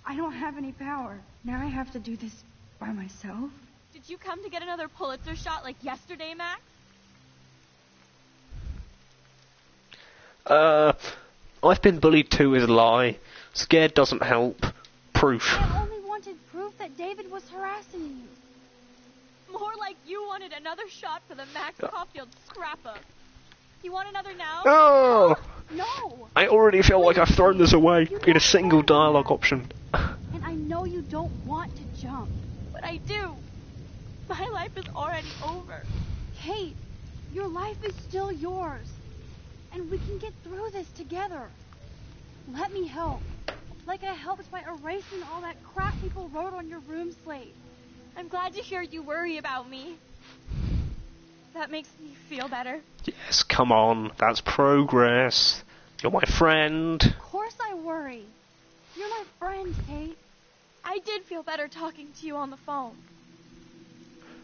I don't have any power. Now I have to do this by myself. Did you come to get another Pulitzer shot like yesterday, Max? I've been bullied too is a lie. Scared doesn't help. Proof. I only wanted proof that David was harassing you. More like you wanted another shot for the Max Caulfield scrapbook. You want another now? No! No! I already feel like I've thrown this away in a single dialogue option. And I know you don't want to jump. But I do. My life is already over. Kate, your life is still yours. And we can get through this together. Let me help. Like I helped by erasing all that crap people wrote on your room slate. I'm glad to hear you worry about me. That makes me feel better. Yes, come on. That's progress. You're my friend. Of course I worry. You're my friend, Kate. I did feel better talking to you on the phone.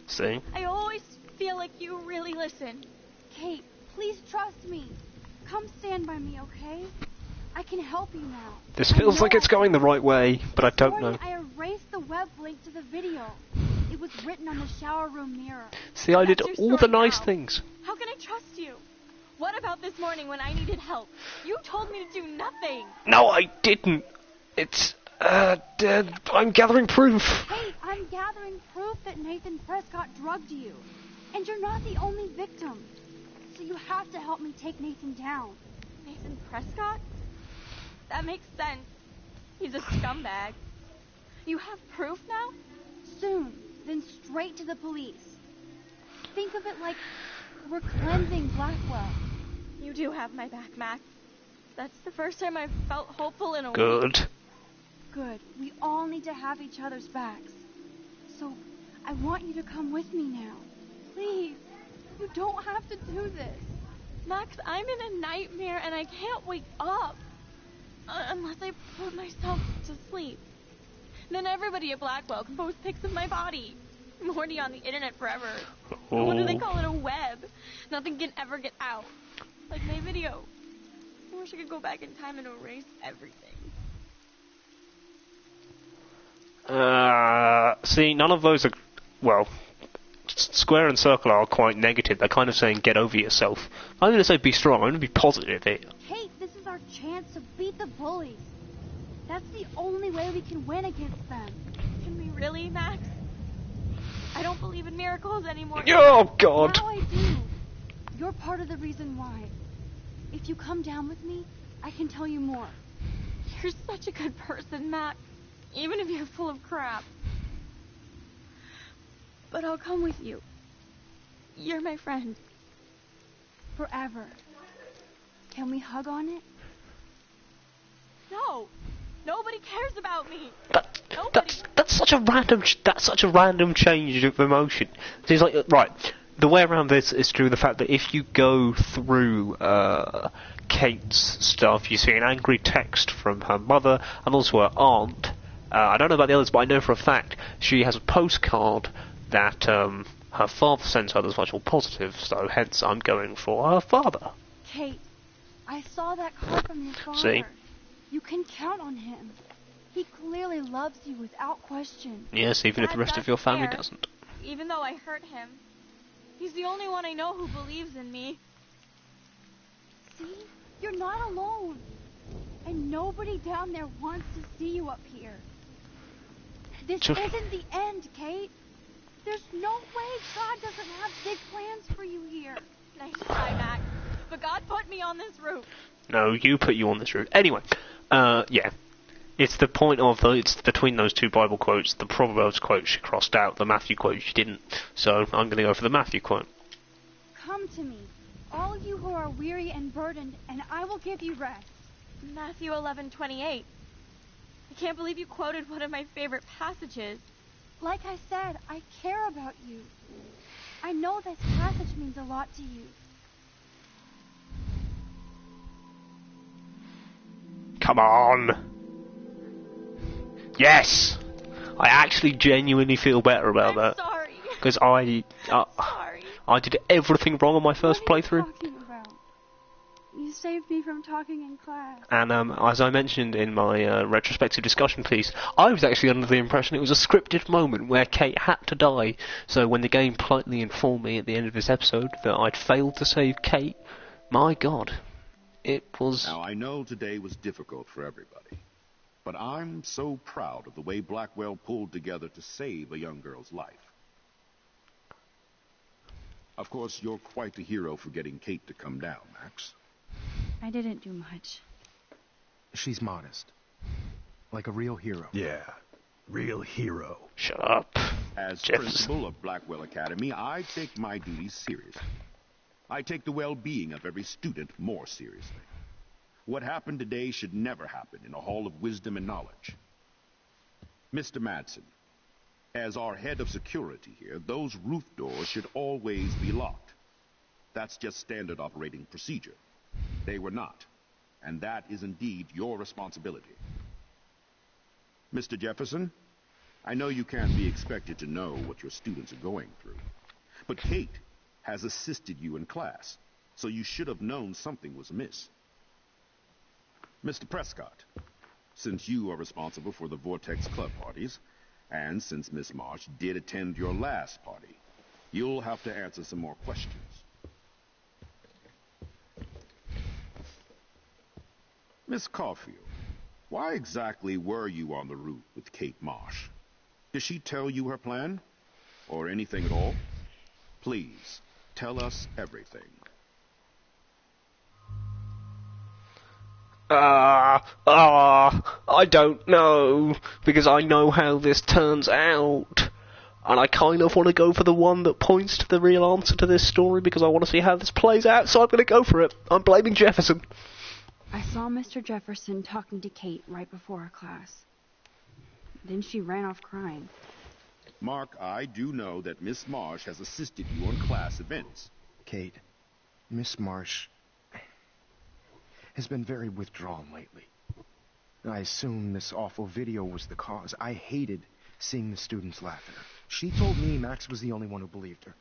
See? I always feel like you really listen. Kate, please trust me. Come stand by me, okay? I can help you now. This feels like it's going the right way, but I don't know. I erased the web link to the video. It was written on the shower room mirror. See, I did all the nice things. How can I trust you? What about this morning when I needed help? You told me to do nothing. No, I didn't. It's, I'm gathering proof. Hey, I'm gathering proof that Nathan Prescott drugged you. And you're not the only victim. So you have to help me take Nathan down. Nathan Prescott? That makes sense. He's a scumbag. You have proof now? Soon. Then straight to the police. Think of it like we're cleansing Blackwell. You do have my back, Max. That's the first time I've felt hopeful in a Good. week. Good. We all need to have each other's backs. So, I want you to come with me now. Please. You don't have to do this. Max, I'm in a nightmare and I can't wake up. Unless I put myself to sleep. Then everybody at Blackwell can post pics of my body. I'm already on the internet forever. Oh. What do they call it? A web. Nothing can ever get out. Like my video. I wish I could go back in time and erase everything. See, none of those are... Well, Square and Circle are quite negative. They're kind of saying, get over yourself. I'm going to say be strong. I'm going to be positive here. Kate, this is our chance to beat the bullies. That's the only way we can win against them. Can we really, Max? I don't believe in miracles anymore. Oh, God. Now I do. You're part of the reason why. If you come down with me, I can tell you more. You're such a good person, Max. Even if you're full of crap. But I'll come with you. You're my friend. Forever. Can we hug on it? No. Nobody cares about me. That's such a random change of emotion. It's like, right, the way around this is through the fact that if you go through Kate's stuff, you see an angry text from her mother and also her aunt. I don't know about the others, but I know for a fact she has a postcard that her father sends her that's much more positive, so hence I'm going for her father. Kate, I saw that card from your father. See? You can count on him. He clearly loves you without question. Yes, even if the rest of your family doesn't. Even though I hurt him. He's the only one I know who believes in me. See? You're not alone. And nobody down there wants to see you up here. This isn't the end, Kate. There's no way God doesn't have big plans for you here. Nice try, Max. But God put me on this roof. No, you put you on this route. Anyway, yeah. It's the point of, it's between those two Bible quotes. The Proverbs quote she crossed out, the Matthew quote she didn't. So I'm going to go for the Matthew quote. Come to me, all you who are weary and burdened, and I will give you rest. Matthew 11:28. I can't believe you quoted one of my favorite passages. Like I said, I care about you. I know this passage means a lot to you. Come on. Yes! I actually genuinely feel better about that. Sorry. Because I did everything wrong on my first playthrough. What are you talking about? You saved me from talking in class. And as I mentioned in my retrospective discussion piece, I was actually under the impression it was a scripted moment where Kate had to die. So when the game politely informed me at the end of this episode that I'd failed to save Kate, my God, it was... Now, I know today was difficult for everybody, but I'm so proud of the way Blackwell pulled together to save a young girl's life. Of course, you're quite the hero for getting Kate to come down, Max. I didn't do much. She's modest. Like a real hero. Yeah, real hero. Shut up. As Jefferson. principal of Blackwell Academy, I take my duties seriously. I take the well-being of every student more seriously. What happened today should never happen in a hall of wisdom and knowledge. Mr. Madsen, as our head of security here, those roof doors should always be locked. That's just standard operating procedure. They were not, and that is indeed your responsibility. Mr. Jefferson, I know you can't be expected to know what your students are going through, but Kate has assisted you in class, so you should have known something was amiss. Mr. Prescott, since you are responsible for the Vortex Club parties, and since Miss Marsh did attend your last party, you'll have to answer some more questions. Miss Caulfield, why exactly were you on the route with Kate Marsh? Did she tell you her plan? Or anything at all? Please, tell us everything. I don't know, because I know how this turns out. And I kind of want to go for the one that points to the real answer to this story, because I want to see how this plays out, so I'm going to go for it. I'm blaming Jefferson. I saw Mr. Jefferson talking to Kate right before our class. Then she ran off crying. Mark, I do know that Miss Marsh has assisted you on class events. Kate, Miss Marsh has been very withdrawn lately. I assume this awful video was the cause. I hated seeing the students laugh at her. She told me Max was the only one who believed her,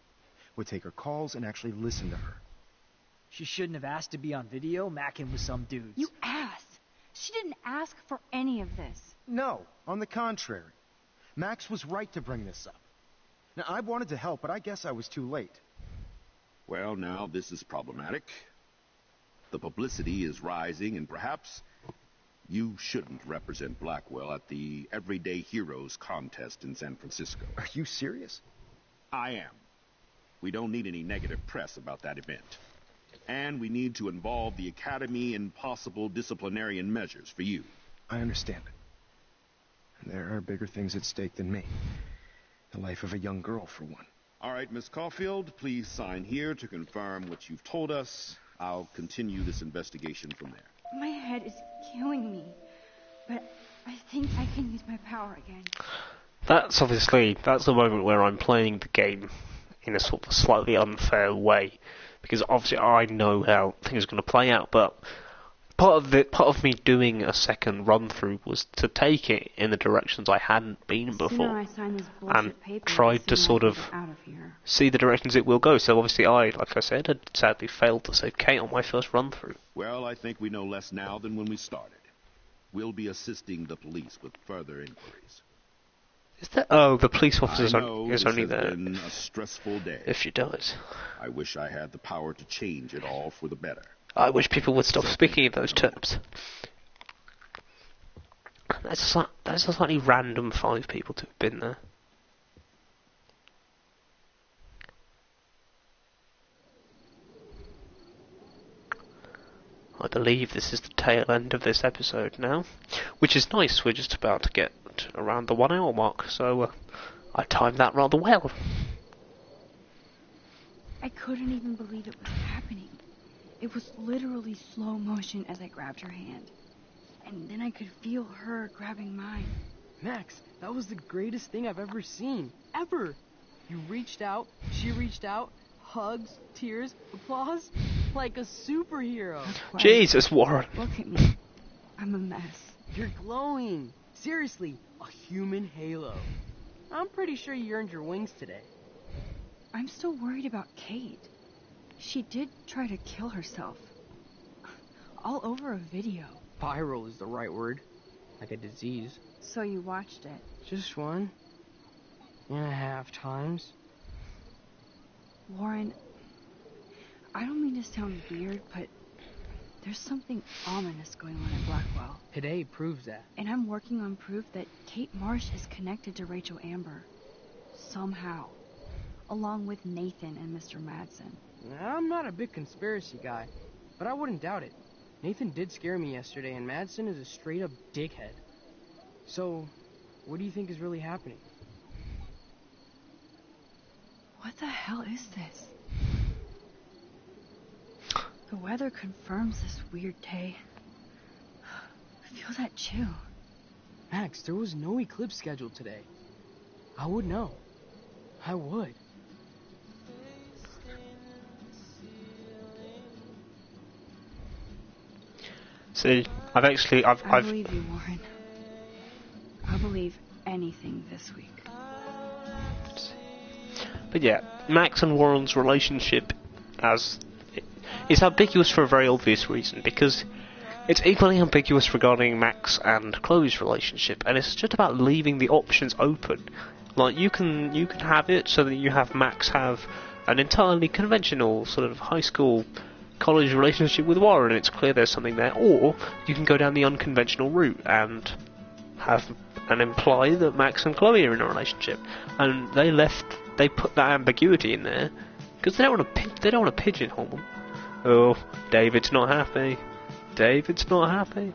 would take her calls and actually listen to her. She shouldn't have asked to be on video, macking with some dudes. You ass! She didn't ask for any of this. No, on the contrary. Max was right to bring this up. Now, I wanted to help, but I guess I was too late. Well, now, this is problematic. The publicity is rising, and perhaps you shouldn't represent Blackwell at the Everyday Heroes contest in San Francisco. Are you serious? I am. We don't need any negative press about that event. And we need to involve the Academy in possible disciplinarian measures for you. I understand it. And there are bigger things at stake than me. The life of a young girl, for one. All right, Miss Caulfield, please sign here to confirm what you've told us. I'll continue this investigation from there. My head is killing me, but I think I can use my power again. That's the moment where I'm playing the game in a sort of slightly unfair way, because obviously I know how things are going to play out, but part of me doing a second run through was to take it in the directions I hadn't been before, and tried to sort of see the directions it will go. So obviously like I said, had sadly failed to save Kate on my first run through. Well, I think we know less now than when we started. We'll be assisting the police with further inquiries. Is that? Oh, the police officer is only there. It's been a stressful day. If she dies. I wish I had the power to change it all for the better. I wish people would stop speaking in those terms. That's a slightly random 5 people to have been there. I believe this is the tail end of this episode now, which is nice. We're just about to get around the 1 hour mark, so I timed that rather well. I couldn't even believe it was happening. It was literally slow motion as I grabbed her hand. And then I could feel her grabbing mine. Max, that was the greatest thing I've ever seen. Ever! You reached out, she reached out, hugs, tears, applause, like a superhero. Jesus, Warren. Look at me. I'm a mess. You're glowing. Seriously, a human halo. I'm pretty sure you earned your wings today. I'm still worried about Kate. She did try to kill herself. All over a video. Viral is the right word. Like a disease. So you watched it? Just 1.5 times. Warren, I don't mean to sound weird, but there's something ominous going on at Blackwell. Today proves that. And I'm working on proof that Kate Marsh is connected to Rachel Amber. Somehow. Along with Nathan and Mr. Madsen. I'm not a big conspiracy guy, but I wouldn't doubt it. Nathan did scare me yesterday, and Madsen is a straight-up dickhead. So, what do you think is really happening? What the hell is this? The weather confirms this weird day. Feel that chill. Max, there was no eclipse scheduled today. I would know. I would. See, I believe you, Warren. I'll believe anything this week. But yeah, Max and Warren's relationship is ambiguous for a very obvious reason, because it's equally ambiguous regarding Max and Chloe's relationship, and it's just about leaving the options open. Like, you can have it so that you have Max have an entirely conventional sort of high school college relationship with Warren, and it's clear there's something there, or you can go down the unconventional route and imply that Max and Chloe are in a relationship, and they put that ambiguity in there because they don't want to pigeonhole them. Oh, David's not happy. David's not happy.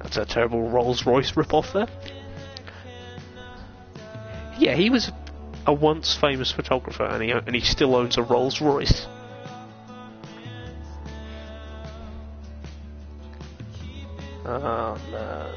That's a terrible Rolls-Royce rip-off there. Yeah, he was a once famous photographer, and he still owns a Rolls-Royce. Oh no.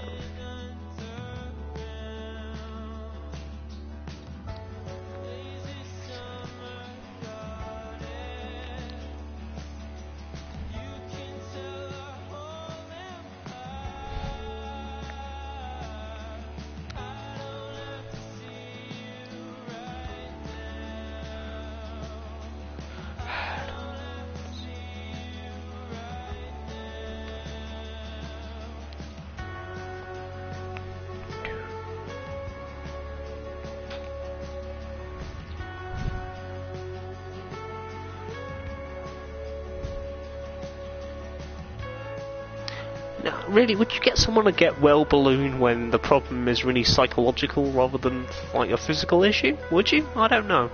Really, would you get someone to get well balloon when the problem is really psychological rather than like a physical issue? Would you? I don't know.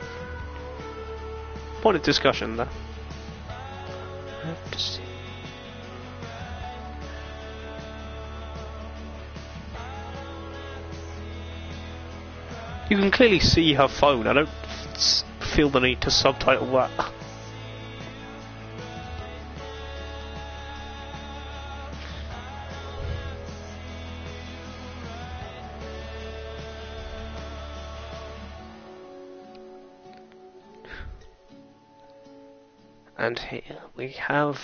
Point of discussion there. I have to see. You can clearly see her phone. I don't feel the need to subtitle that. And here we have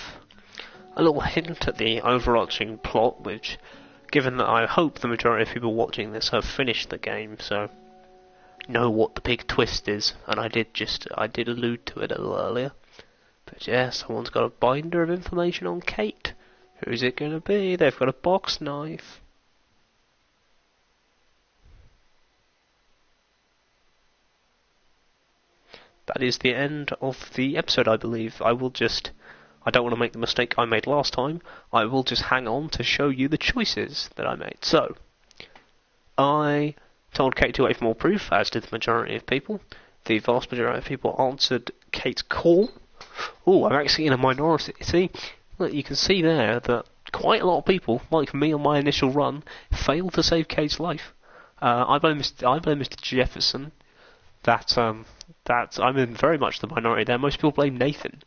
a little hint at the overarching plot, which, given that I hope the majority of people watching this have finished the game, so know what the big twist is, and I did allude to it a little earlier. But yeah, someone's got a binder of information on Kate. Who's it going to be? They've got a box knife. That is the end of the episode, I believe. I don't want to make the mistake I made last time. I will just hang on to show you the choices that I made. So, I told Kate to wait for more proof, as did the majority of people. The vast majority of people answered Kate's call. Oh, I'm actually in a minority. See, look, you can see there that quite a lot of people, like me on my initial run, failed to save Kate's life. I blame Mr. Jefferson. That I'm in very much the minority there. Most people blame Nathan,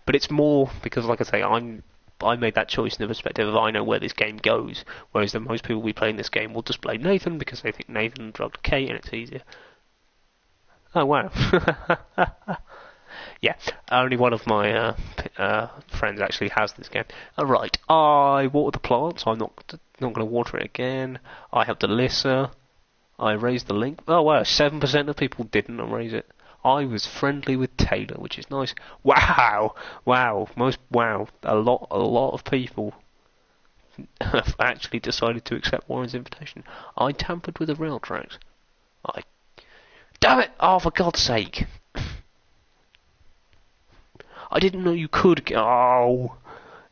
but it's more because, like I say, I made that choice in the perspective of I know where this game goes, whereas the most people we play in this game will just blame Nathan because they think Nathan drugged Kate and it's easier. Oh wow. Yeah, only one of my friends actually has this game. Right, I water the plants. I'm not going to water it again. I helped Alyssa. I raised the link. Oh wow, 7% of people didn't erase it. I was friendly with Taylor, which is nice. Wow, a lot of people have actually decided to accept Warren's invitation. I tampered with the rail tracks. Damn it! Oh, for God's sake! I didn't know you could. Oh,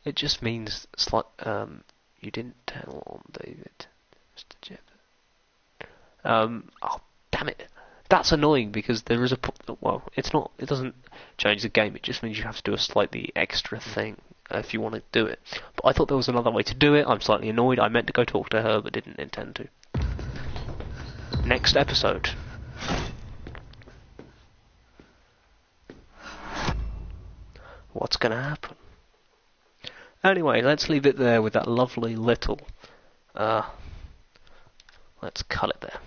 it just means you didn't tell on David, Mr. Jeff. Oh, damn it! That's annoying because there is it's not. It doesn't change the game. It just means you have to do a slightly extra thing if you want to do it. But I thought there was another way to do it. I'm slightly annoyed. I meant to go talk to her, but didn't intend to. Next episode. What's going to happen? Anyway, let's leave it there with that lovely little... let's cut it there.